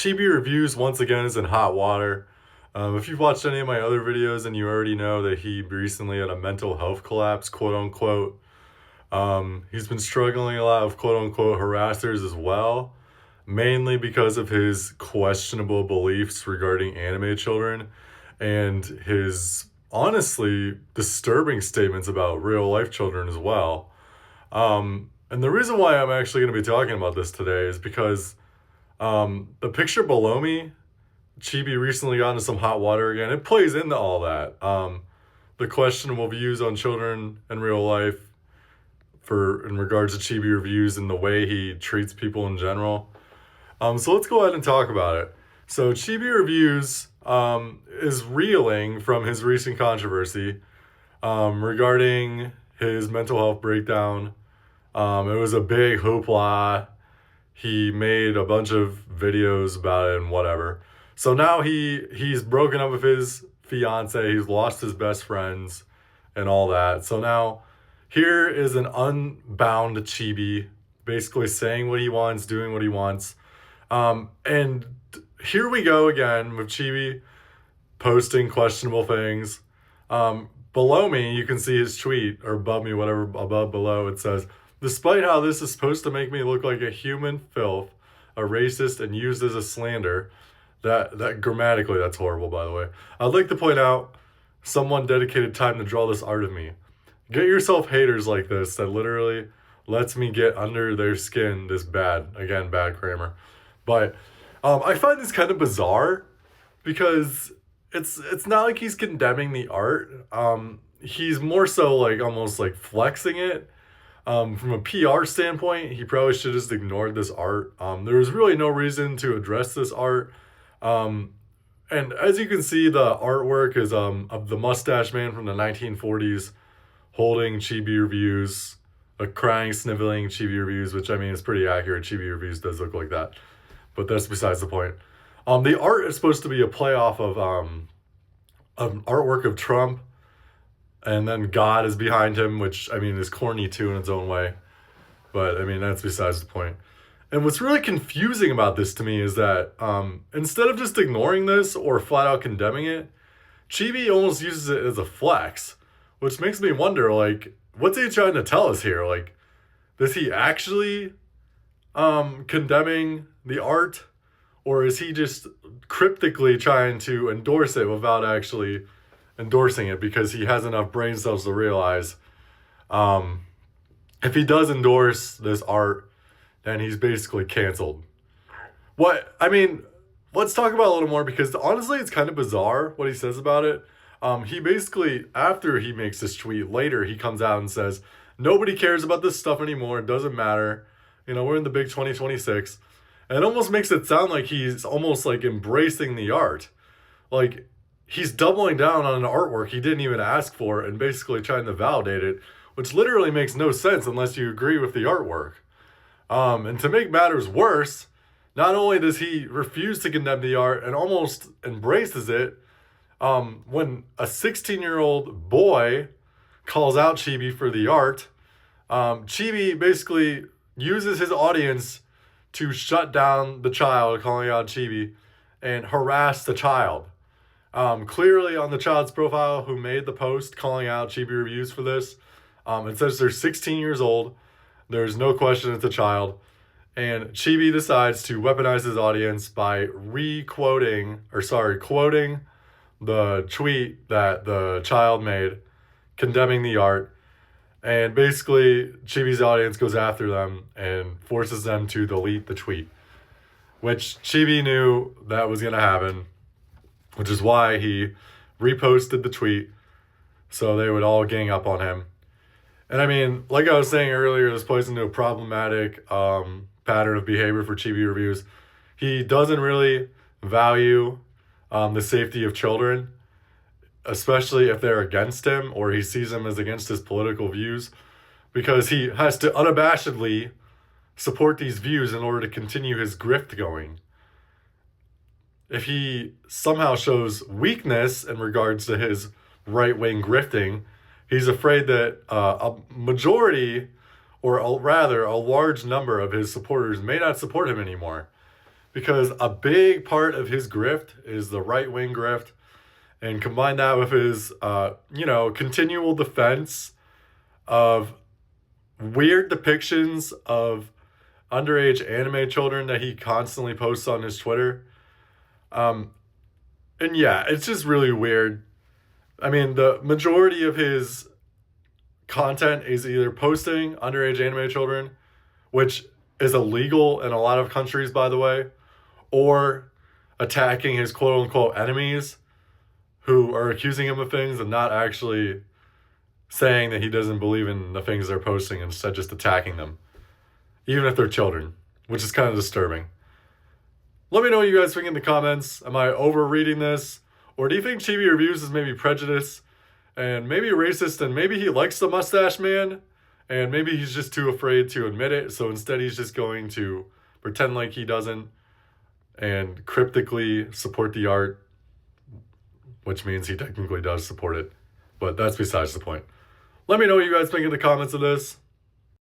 Chibi Reviews once again is in hot water. If you've watched any of my other videos, and you already know that he recently had a mental health collapse, quote unquote. He's been struggling a lot with quote unquote harassers as well, mainly because of his questionable beliefs regarding anime children and his honestly disturbing statements about real life children as well. And the reason why I'm actually going to be talking about this today is because the picture below me, Chibi recently got into some hot water again. It plays into all that. The questionable views on children in real life for in regards to Chibi Reviews and the way he treats people in general. So let's go ahead and talk about it. So Chibi Reviews is reeling from his recent controversy regarding his mental health breakdown. It was a big hoopla. He made a bunch of videos about it and whatever. So now he's broken up with his fiance. He's lost his best friends and all that. So now here is an unbound Chibi, basically saying what he wants, doing what he wants. And here we go again with Chibi posting questionable things. Below me, you can see his tweet, or above me, whatever, above, below, it says, "Despite how this is supposed to make me look like a human filth, a racist, and used as a slander," that grammatically, that's horrible, by the way. I'd like to point out, someone dedicated time to draw this art of me. Get yourself haters like this that literally lets me get under their skin this bad. Again, bad grammar. But I find this kind of bizarre because it's not like he's condemning the art. He's more so like almost like flexing it. From a PR standpoint, he probably should have just ignored this art. There was really no reason to address this art. And as you can see, the artwork is of the mustache man from the 1940s holding Chibi Reviews, a crying, sniveling Chibi Reviews, which I mean is pretty accurate. Chibi Reviews does look like that, but that's besides the point. The art is supposed to be a play off of an artwork of Trump, and then God is behind him, which I mean is corny too in its own way, but I mean that's besides the point. And what's really confusing about this to me is that instead of just ignoring this or flat out condemning it, Chibi almost uses it as a flex, which makes me wonder, like, what's he trying to tell us here? Like, is he actually condemning the art, or is he just cryptically trying to endorse it without actually endorsing it because he has enough brain cells to realize if he does endorse this art, then he's basically canceled. Let's talk about it a little more because honestly, it's kind of bizarre what he says about it. He basically, after he makes this tweet, later he comes out and says, nobody cares about this stuff anymore. It doesn't matter. You know, we're in the big 2026. And it almost makes it sound like he's almost like embracing the art. Like, he's doubling down on an artwork he didn't even ask for and basically trying to validate it, which literally makes no sense unless you agree with the artwork. And to make matters worse, not only does he refuse to condemn the art and almost embraces it, when a 16-year-old boy calls out Chibi for the art, Chibi basically uses his audience to shut down the child calling out Chibi and harass the child. Clearly on the child's profile who made the post calling out Chibi Reviews for this, it says they're 16 years old. There's no question it's a child. And Chibi decides to weaponize his audience by quoting the tweet that the child made condemning the art. And basically, Chibi's audience goes after them and forces them to delete the tweet, which Chibi knew that was going to happen, which is why he reposted the tweet so they would all gang up on him. And I mean, like I was saying earlier, this plays into a problematic pattern of behavior for Chibi Reviews. He doesn't really value the safety of children, especially if they're against him or he sees them as against his political views, because he has to unabashedly support these views in order to continue his grift going. If he somehow shows weakness in regards to his right-wing grifting, he's afraid that a majority, or rather a large number of his supporters may not support him anymore. because a big part of his grift is the right-wing grift, and combine that with his, continual defense of weird depictions of underage anime children that he constantly posts on his Twitter. And yeah, it's just really weird. I mean, the majority of his content is either posting underage anime children, which is illegal in a lot of countries, by the way, or attacking his quote unquote enemies who are accusing him of things and not actually saying that he doesn't believe in the things they're posting, instead just attacking them, even if they're children, which is kind of disturbing. Let me know what you guys think in the comments. Am I overreading this? Or do you think Chibi Reviews is maybe prejudiced and maybe racist, and maybe he likes the mustache man and maybe he's just too afraid to admit it, so instead he's just going to pretend like he doesn't and cryptically support the art, which means he technically does support it. But that's besides the point. Let me know what you guys think in the comments of this.